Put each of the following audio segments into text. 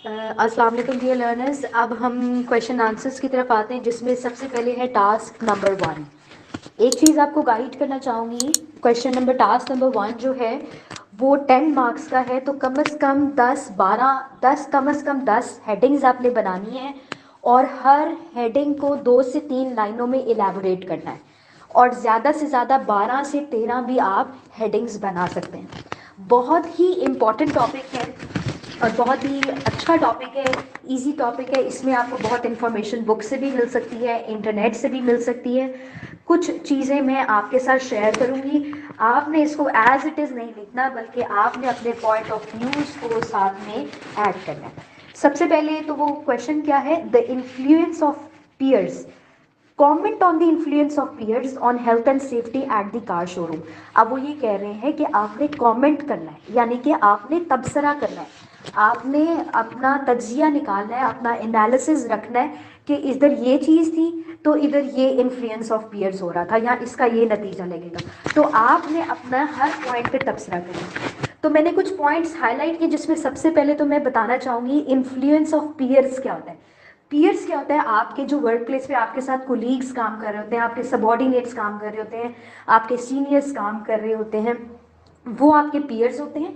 السلام علیکم dear learners. اب ہم کویشچن آنسرس کی طرف آتے ہیں جس میں سب سے پہلے ہے ٹاسک نمبر 1. ایک چیز آپ کو گائیڈ کرنا چاہوں گی. ٹاسک نمبر 1 جو ہے وہ 10 مارکس کا ہے, تو کم از کم 10 کم از کم 10 ہیڈنگز آپ نے بنانی ہیں اور ہر ہیڈنگ کو 2 سے 3 لائنوں میں ایلیبوریٹ کرنا ہے, اور زیادہ سے زیادہ 12 سے 13 بھی آپ ہیڈنگز بنا سکتے ہیں. بہت ہی امپورٹنٹ ٹاپک ہے اور بہت ہی اچھا ٹاپک ہے, ایزی ٹاپک ہے. اس میں آپ کو بہت انفارمیشن بک سے بھی مل سکتی ہے, انٹرنیٹ سے بھی مل سکتی ہے. کچھ چیزیں میں آپ کے ساتھ شیئر کروں گی. آپ نے اس کو ایز اٹ از نہیں لکھنا, بلکہ آپ نے اپنے پوائنٹ آف ویوز کو ساتھ میں ایڈ کرنا ہے. سب سے پہلے تو وہ کویشچن کیا ہے, the influence of peers. Comment on the influence of peers on health and safety at the car showroom. اب وہ یہ کہہ رہے ہیں کہ آپ نے کامنٹ کرنا ہے, یعنی کہ آپ نے تبصرہ کرنا ہے, آپ نے اپنا تجزیہ نکالنا ہے, اپنا انالیسز رکھنا ہے کہ ادھر یہ چیز تھی تو ادھر یہ انفلوئنس آف پیئرس ہو رہا تھا یا اس کا یہ نتیجہ لگے گا. تو آپ نے اپنا ہر پوائنٹ پہ تبصرہ کرنا. تو میں نے کچھ پوائنٹس ہائی لائٹ کیے جس میں سب سے پہلے تو میں بتانا چاہوں گی انفلوئنس آف پیئرس کیا ہوتا ہے. پیئرس کیا ہوتا ہے, آپ کے جو ورک پلیس پہ آپ کے ساتھ کولیگس کام کر رہے ہوتے ہیں, آپ کے سبارڈینیٹس کام کر رہے ہوتے ہیں, آپ کے سینئرس کام کر رہے ہوتے ہیں, وہ آپ کے پیئرس ہوتے ہیں.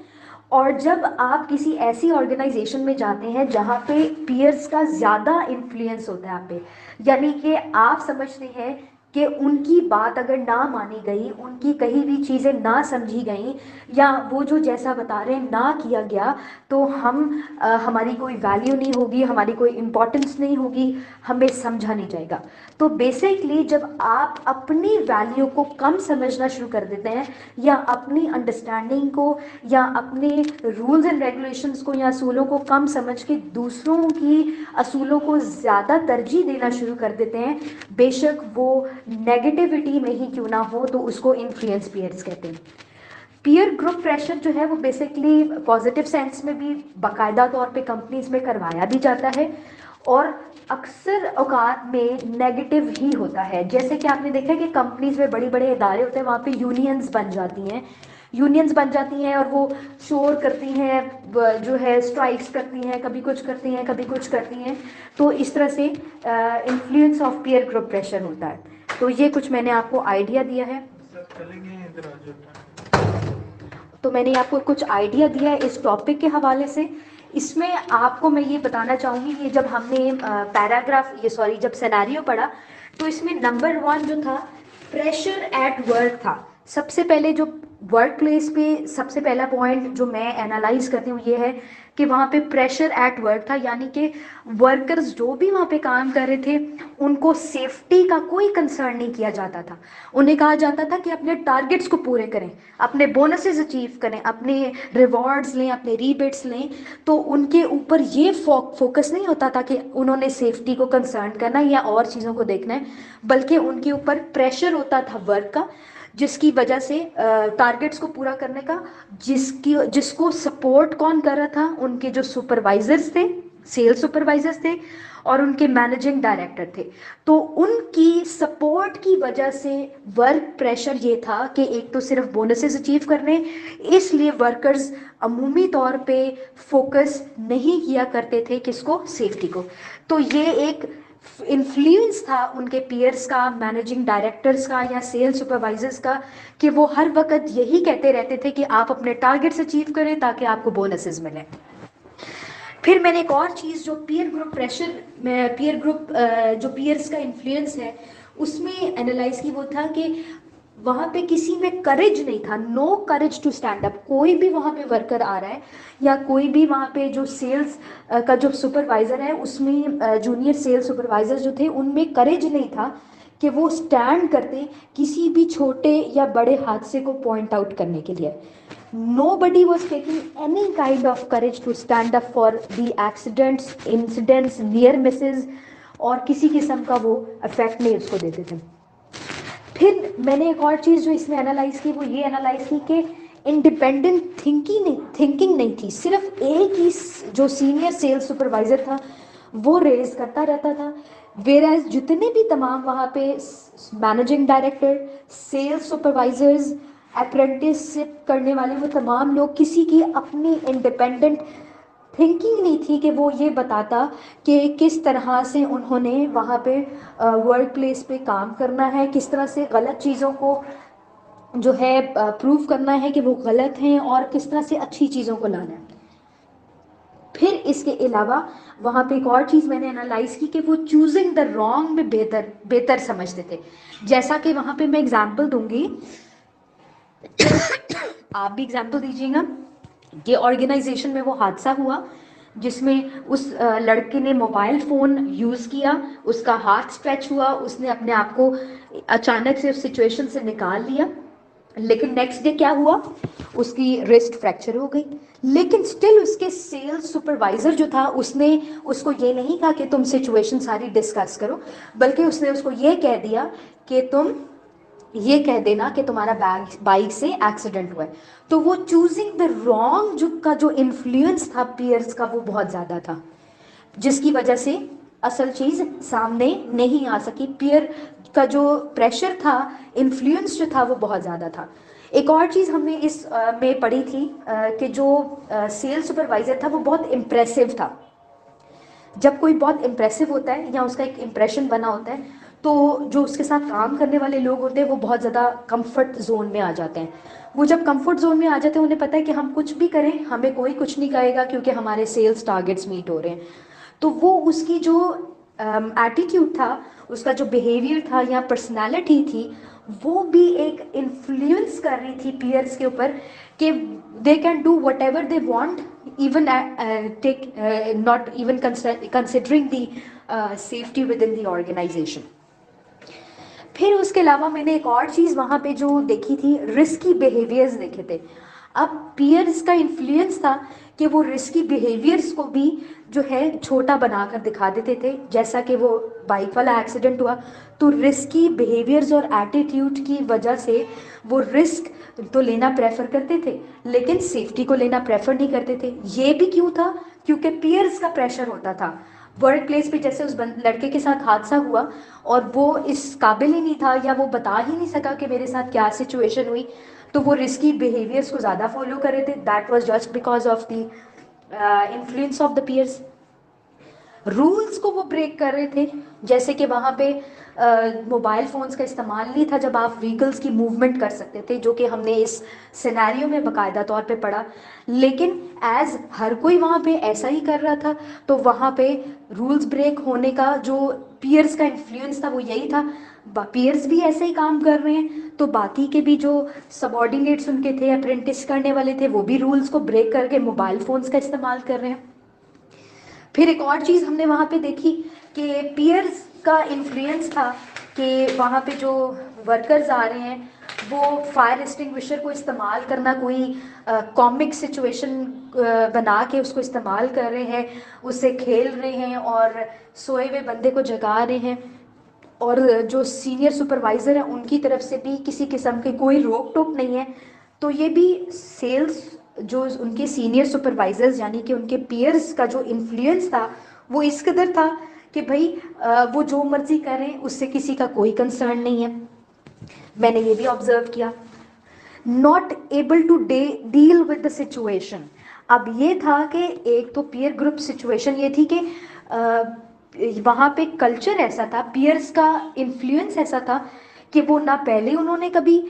اور جب آپ کسی ایسی آرگنائزیشن میں جاتے ہیں جہاں پہ پیئرس کا زیادہ انفلوئنس ہوتا ہے آپ پہ, یعنی کہ آپ سمجھتے ہیں کہ ان کی بات اگر نہ مانی گئی, ان کی کہیں بھی چیزیں نہ سمجھی گئیں, یا وہ جو جیسا بتا رہے ہیں نہ کیا گیا, تو ہماری کوئی ویلیو نہیں ہوگی, ہماری کوئی امپورٹنس نہیں ہوگی, ہمیں سمجھا نہیں جائے گا. تو بیسکلی جب آپ اپنی ویلیو کو کم سمجھنا شروع کر دیتے ہیں, یا اپنی انڈرسٹینڈنگ کو یا اپنے رولز اینڈ ریگولیشنز کو یا اصولوں کو کم سمجھ کے دوسروں کی اصولوں کو زیادہ ترجیح دینا شروع کر دیتے ہیں, بے شک وہ نیگیٹیوٹی میں ہی کیوں نہ ہو, تو اس کو انفلوئنس پیئرس کہتے ہیں. پیئر گروپ پریشر جو ہے وہ بیسکلی پازیٹیو سینس میں بھی باقاعدہ طور پہ کمپنیز میں کروایا بھی جاتا ہے, اور اکثر اوقات میں نیگیٹو ہی ہوتا ہے. جیسے کہ آپ نے دیکھا کہ کمپنیز میں بڑے بڑے ادارے ہوتے ہیں, وہاں پہ یونینز بن جاتی ہیں اور وہ شور کرتی ہیں, جو ہے اسٹرائکس کرتی ہیں, کبھی کچھ کرتی ہیں کبھی کچھ کرتی ہیں. تو اس طرح سے influence of peer group pressure ہوتا ہے. تو یہ کچھ میں نے آپ کو آئیڈیا دیا ہے. تو میں نے آپ کو کچھ آئیڈیا دیا ہے اس ٹاپک کے حوالے سے. اس میں آپ کو میں یہ بتانا چاہوں گی کہ جب ہم نے جب سیناریو پڑھا, تو اس میں نمبر 1 جو تھا پریشر ایٹ ورک تھا. سب سے پہلے جو ورک پلیس پہ سب سے پہلا پوائنٹ جو میں اینالائز کرتی ہوں یہ ہے کہ وہاں پہ پریشر ایٹ ورک تھا, یعنی کہ ورکرز جو بھی وہاں پہ کام کر رہے تھے ان کو سیفٹی کا کوئی کنسرن نہیں کیا جاتا تھا. انہیں کہا جاتا تھا کہ اپنے ٹارگٹس کو پورے کریں, اپنے بونسز اچیو کریں, اپنے ریوارڈز لیں, اپنے ریبیٹس لیں. تو ان کے اوپر یہ فوکس نہیں ہوتا تھا کہ انہوں نے سیفٹی کو کنسرن کرنا یا اور چیزوں کو دیکھنا ہے, بلکہ ان کے اوپر پریشر ہوتا تھا ورک کا, جس کی وجہ سے ٹارگٹس کو پورا کرنے کا, جس کو سپورٹ کون کر رہا تھا, ان کے جو سپروائزرز تھے, سیل سپروائزرز تھے, اور ان کے مینیجنگ ڈائریکٹر تھے. تو ان کی سپورٹ کی وجہ سے ورک پریشر یہ تھا کہ ایک تو صرف بونسز اچیو کرنے, اس لیے ورکرز عمومی طور پہ فوکس نہیں کیا کرتے تھے کس کو, سیفٹی کو. تو یہ ایک انفلوئنس تھا ان کے پیئرس کا, مینیجنگ ڈائریکٹرس کا یا سیل سپروائزرس کا, کہ وہ ہر وقت یہی کہتے رہتے تھے کہ آپ اپنے ٹارگٹس اچیو کریں تاکہ آپ کو بونسز ملیں. پھر میں نے ایک اور چیز جو پیئر گروپ جو پیئرس کا انفلوئنس ہے اس میں اینالائز کی, وہ تھا کہ وہاں پہ کسی میں کریج نہیں تھا, نو کریج ٹو اسٹینڈ اپ. کوئی بھی وہاں پہ ورکر آ رہا ہے یا کوئی بھی وہاں پہ جو سیلز کا جو سپروائزر ہے, اس میں جونیئر سیل سپروائزر جو تھے ان میں کریج نہیں تھا کہ وہ اسٹینڈ کرتے کسی بھی چھوٹے یا بڑے حادثے کو پوائنٹ آؤٹ کرنے کے لیے. Nobody was taking any kind of courage to stand up for the accidents, incidents, near misses, اور کسی قسم کا وہ افیکٹ نہیں اس کو دیتے تھے. پھر میں نے ایک اور چیز جو اس میں انالائز کی, وہ یہ انالائز کی کہ انڈیپینڈنٹ تھنکنگ نہیں تھی. صرف ایک ہی جو سینئر سیل سپروائزر تھا وہ ریز کرتا رہتا تھا, ویئر جتنے بھی تمام وہاں پہ managing director, sale supervisors, apprenticeship کرنے والے, وہ تمام لوگ کسی کی اپنی انڈیپینڈنٹ تھنکنگ نہیں تھی کہ وہ یہ بتاتا کہ کس طرح سے انہوں نے وہاں پہ ورک پلیس پہ کام کرنا ہے، کس طرح سے غلط چیزوں کو جو ہے پروف کرنا ہے کہ وہ غلط ہیں، اور کس طرح سے اچھی چیزوں کو لانا ہے۔ پھر اس کے علاوہ وہاں پہ ایک اور چیز میں نے انالائز کی کہ وہ چوزنگ دا رانگ میں بہتر سمجھتے تھے۔ جیسا کہ وہاں پہ میں اگزامپل دوں گی، آپ بھی اگزامپل دیجیے گا کہ آرگنائزیشن میں وہ حادثہ ہوا جس میں اس لڑکے نے موبائل فون یوز کیا، اس کا ہاتھ اسٹریچ ہوا، اس نے اپنے آپ کو اچانک سے اس سچویشن سے نکال لیا، لیکن نیکسٹ ڈے کیا ہوا، اس کی ریسٹ فریکچر ہو گئی۔ لیکن سٹل اس کے سیلز سپروائزر جو تھا اس نے اس کو یہ نہیں کہا کہ تم سچویشن ساری ڈسکس کرو، بلکہ اس نے اس کو یہ کہہ دیا کہ تم یہ کہہ دینا کہ تمہارا بائک سے ایکسیڈنٹ ہوا ہے۔ تو وہ چوزنگ دا رانگ کا جو انفلوئنس تھا پیئرس کا وہ بہت زیادہ تھا، جس کی وجہ سے اصل چیز سامنے نہیں آ سکی۔ پیئر کا جو پریشر تھا، انفلوئنس جو تھا وہ بہت زیادہ تھا۔ ایک اور چیز ہم نے اس میں پڑھی تھی کہ جو سیل سپروائزر تھا وہ بہت امپریسو تھا۔ جب کوئی بہت امپریسو ہوتا ہے یا اس کا ایک امپریشن بنا ہوتا ہے تو جو اس کے ساتھ کام کرنے والے لوگ ہوتے ہیں وہ بہت زیادہ کمفرٹ زون میں آ جاتے ہیں۔ وہ جب کمفرٹ زون میں آ جاتے ہیں انہیں پتہ ہے کہ ہم کچھ بھی کریں ہمیں کوئی کچھ نہیں کہے گا کیونکہ ہمارے سیلز ٹارگیٹس میٹ ہو رہے ہیں۔ تو وہ اس کی جو ایٹیٹیوڈ تھا، اس کا جو بیہیویئر تھا یا پرسنالٹی تھی، وہ بھی ایک انفلوئنس کر رہی تھی پیئرس کے اوپر کہ they can do whatever they want, even not even considering the safety with in the organisation. پھر اس کے علاوہ میں نے ایک اور چیز وہاں پہ جو دیکھی تھی، رسکی بیہیویئرز دیکھے تھے۔ اب پیئرز کا انفلوئنس تھا کہ وہ رسکی بیہیویئرز کو بھی جو ہے چھوٹا بنا کر دکھا دیتے تھے، جیسا کہ وہ بائک والا ایکسیڈنٹ ہوا تو رسکی بیہیویئرز اور ایٹیٹیوڈ کی وجہ سے وہ رسک تو لینا پریفر کرتے تھے لیکن سیفٹی کو لینا پریفر نہیں کرتے تھے۔ یہ بھی کیوں تھا؟ کیونکہ پیئرز کا پریشر ہوتا تھا ورک پلیس پہ۔ جیسے اس لڑکے کے ساتھ حادثہ ہوا اور وہ اس قابل ہی نہیں تھا یا وہ بتا ہی نہیں سکا کہ میرے ساتھ کیا سچویشن ہوئی، تو وہ رسکی بیہیویئرس کو زیادہ فالو کر رہے تھے۔ That was just because of the influence of the peers. Rules کو وہ بریک کر رہے تھے، جیسے کہ وہاں پہ موبائل فونز کا استعمال نہیں تھا جب آپ وہیکلس کی موومنٹ کر سکتے تھے، جو کہ ہم نے اس سینیریو میں باقاعدہ طور پہ پڑھا، لیکن ایز ہر کوئی وہاں پہ ایسا ہی کر رہا تھا تو وہاں پہ رولز بریک ہونے کا جو پیئرس کا انفلوئنس تھا وہ یہی تھا۔ پیئرس بھی ایسے ہی کام کر رہے ہیں تو باقی کے بھی جو سب آرڈینیٹس ان کے تھے، اپرینٹس کرنے والے تھے، وہ بھی رولز کو بریک کر کے موبائل فونز کا استعمال کر رہے ہیں۔ پھر ایک اور چیز ہم نے وہاں پہ دیکھی کہ پیئرز کا انفلوئنس تھا کہ وہاں پہ جو ورکرز آ رہے ہیں وہ فائر ایکسٹنگوشر کو استعمال کرنا کوئی کامک سچویشن بنا کے اس کو استعمال کر رہے ہیں، اس سے کھیل رہے ہیں اور سوئے ہوئے بندے کو جگا رہے ہیں، اور جو سینئر سپروائزر ہیں ان کی طرف سے بھی کسی قسم کی کوئی روک ٹوک نہیں ہے۔ تو یہ بھی سیلز جو ان کے سینئر سپروائزرز یعنی کہ ان کے پیئرز کا جو انفلوئنس تھا وہ اس قدر تھا کہ بھائی وہ جو مرضی کریں اس سے کسی کا کوئی کنسرن نہیں ہے۔ میں نے یہ بھی آبزرو کیا۔ Not able to deal with the situation. اب یہ تھا کہ ایک تو پیئر گروپ سچویشن یہ تھی کہ وہاں پہ کلچر ایسا تھا، پیئرز کا انفلوئنس ایسا تھا کہ وہ نہ پہلے انہوں نے کبھی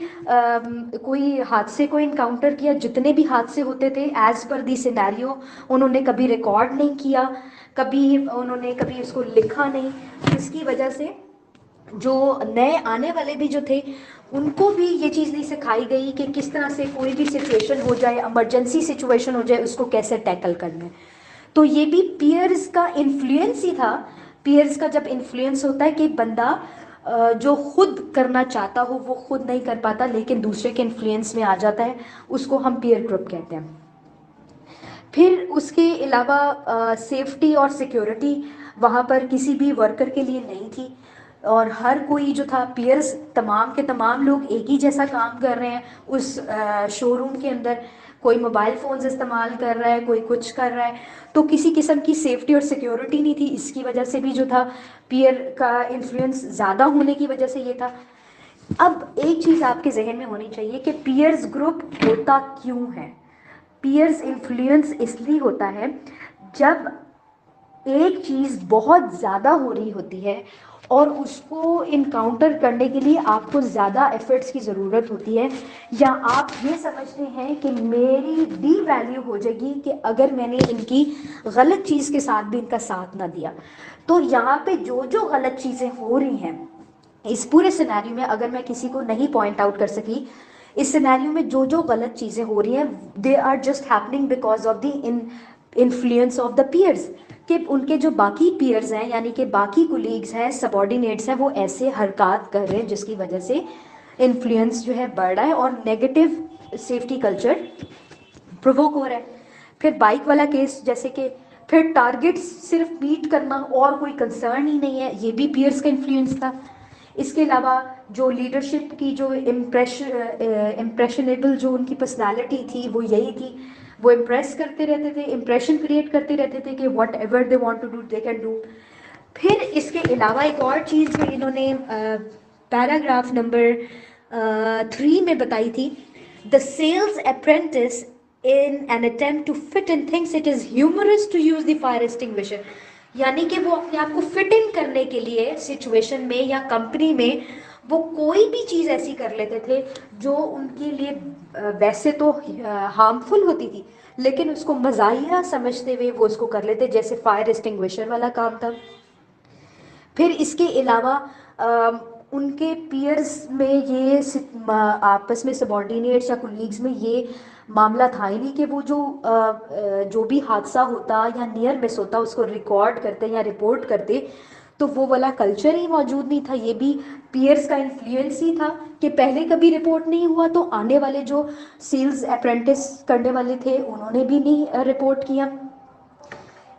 کوئی حادثے کو انکاؤنٹر کیا، جتنے بھی حادثے ہوتے تھے ایز پر دی سینیریو انہوں نے کبھی ریکارڈ نہیں کیا، کبھی انہوں نے کبھی اس کو لکھا نہیں، جس کی وجہ سے جو نئے آنے والے بھی جو تھے ان کو بھی یہ چیز نہیں سکھائی گئی کہ کس طرح سے کوئی بھی سچویشن ہو جائے، ایمرجنسی سچویشن ہو جائے، اس کو کیسے ٹیکل کرنا ہے۔ تو یہ بھی پیئرز کا انفلوئنس ہی تھا۔ پیئرز کا جب انفلوئنس ہوتا ہے کہ بندہ جو خود کرنا چاہتا ہو وہ خود نہیں کر پاتا لیکن دوسرے کے انفلوئنس میں آ جاتا ہے، اس کو ہم پیئر گروپ کہتے ہیں۔ پھر اس کے علاوہ سیفٹی اور سیکیورٹی وہاں پر کسی بھی ورکر کے لیے نہیں تھی، اور ہر کوئی جو تھا پیئرز تمام کے تمام لوگ ایک ہی جیسا کام کر رہے ہیں اس شو روم کے اندر، کوئی موبائل فونز استعمال کر رہا ہے، کوئی کچھ کر رہا ہے، تو کسی قسم کی سیفٹی اور سیکیورٹی نہیں تھی۔ اس کی وجہ سے بھی جو تھا پیئر کا انفلوئنس زیادہ ہونے کی وجہ سے یہ تھا۔ اب ایک چیز آپ کے ذہن میں ہونی چاہیے کہ پیئرز گروپ ہوتا کیوں ہے؟ پیئرز انفلوئنس اس لیے ہوتا ہے جب ایک چیز بہت زیادہ ہو رہی ہوتی ہے اور اس کو انکاؤنٹر کرنے کے لیے آپ کو زیادہ ایفرٹس کی ضرورت ہوتی ہے، یا آپ یہ سمجھتے ہیں کہ میری ڈی ویلیو ہو جائے گی کہ اگر میں نے ان کی غلط چیز کے ساتھ بھی ان کا ساتھ نہ دیا، تو یہاں پہ جو جو غلط چیزیں ہو رہی ہیں اس پورے سینیریو میں، اگر میں کسی کو نہیں پوائنٹ آؤٹ کر سکی، اس سینیریو میں جو جو غلط چیزیں ہو رہی ہیں they are just happening because of the influence of the peers, کہ ان کے جو باقی پیئرز ہیں یعنی کہ باقی کولیگز ہیں، سبارڈینیٹس ہیں، وہ ایسے حرکات کر رہے ہیں جس کی وجہ سے انفلوئنس جو ہے بڑھ رہا ہے اور نیگیٹو سیفٹی کلچر پرووک ہو رہا ہے۔ پھر بائک والا کیس، جیسے کہ پھر ٹارگیٹس صرف میٹ کرنا اور کوئی کنسرن ہی نہیں ہے، یہ بھی پیئرس کا انفلوئنس تھا۔ اس کے علاوہ جو لیڈرشپ کی جو امپریشنیبل جو ان کی پرسنالٹی تھی وہ یہی تھی، وہ امپریس کرتے رہتے تھے، امپریشن کریٹ کرتے رہتے تھے کہ whatever they want to do they can do. پھر اس کے علاوہ ایک اور چیز جو انہوں نے پیراگراف نمبر 3 میں بتائی تھی، the sales apprentice in an attempt to fit in thinks it is humorous to use the fire extinguisher، یعنی کہ وہ اپنے آپ کو فٹ ان کرنے کے لیے سچویشن میں یا کمپنی میں وہ کوئی بھی چیز ایسی کر لیتے تھے جو ان کے لیے ویسے تو ہارمفل ہوتی تھی، لیکن اس کو مزاحیہ سمجھتے ہوئے وہ اس کو کر لیتے، جیسے فائر ایکسٹنگوشر والا کام تھا۔ پھر اس کے علاوہ ان کے پیئرز میں یہ آپس میں سبارڈینیٹس یا کولیگز میں یہ معاملہ تھا ہی نہیں کہ وہ جو بھی حادثہ ہوتا یا نیئر مس ہوتا اس کو ریکارڈ کرتے یا رپورٹ کرتے، تو وہ والا کلچر ہی موجود نہیں تھا۔ یہ بھی پیئرز کا انفلوئنس ہی تھا کہ پہلے کبھی رپورٹ نہیں ہوا تو آنے والے جو سیلز اپرینٹس کرنے والے تھے انہوں نے بھی نہیں رپورٹ کیا۔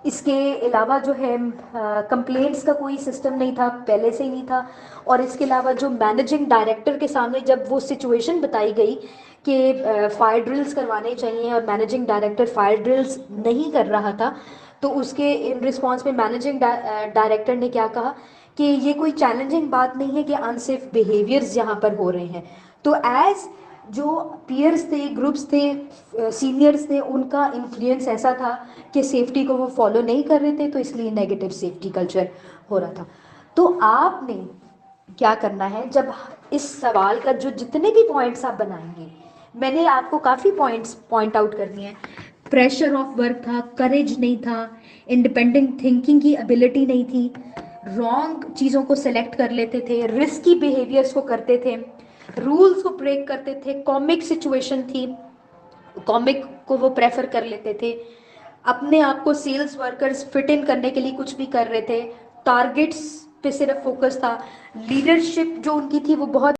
اس کے علاوہ جو ہے کمپلینٹس کا کوئی سسٹم نہیں تھا، پہلے سے ہی نہیں تھا۔ اور اس کے علاوہ جو مینیجنگ ڈائریکٹر کے سامنے جب وہ سچویشن بتائی گئی کہ فائر ڈرلز کروانے چاہیے اور مینیجنگ ڈائریکٹر فائر ڈرلز نہیں کر رہا تھا، تو اس کے ان رسپانس میں مینیجنگ ڈائریکٹر نے کیا کہا کہ یہ کوئی چیلنجنگ بات نہیں ہے کہ انسیف بیہیویئرز یہاں پر ہو رہے ہیں۔ تو ایز جو پیئرز تھے، گروپس تھے، سینئرز تھے، ان کا انفلوئنس ایسا تھا کہ سیفٹی کو وہ فالو نہیں کر رہے تھے، تو اس لیے نیگیٹو سیفٹی کلچر ہو رہا تھا۔ تو آپ نے کیا کرنا ہے، جب اس سوال کا جو جتنے بھی پوائنٹس آپ بنائیں گے، میں نے آپ کو کافی پوائنٹس پوائنٹ آؤٹ کر دیے ہیں۔ پریشر آف ورک تھا، کریج نہیں تھا، انڈیپینڈنٹ تھنکنگ کی ابیلٹی نہیں تھی، رانگ چیزوں کو سلیکٹ کر لیتے تھے، رسکی بیہیویئرس کو کرتے تھے، رولز کو بریک کرتے تھے، کامک سچویشن تھی، کامک کو وہ پریفر کر لیتے تھے، اپنے آپ کو سیلز ورکرز فٹ ان کرنے کے لیے کچھ بھی کر رہے تھے، ٹارگیٹس پہ صرف فوکس تھا، لیڈرشپ جو ان کی تھی وہ بہت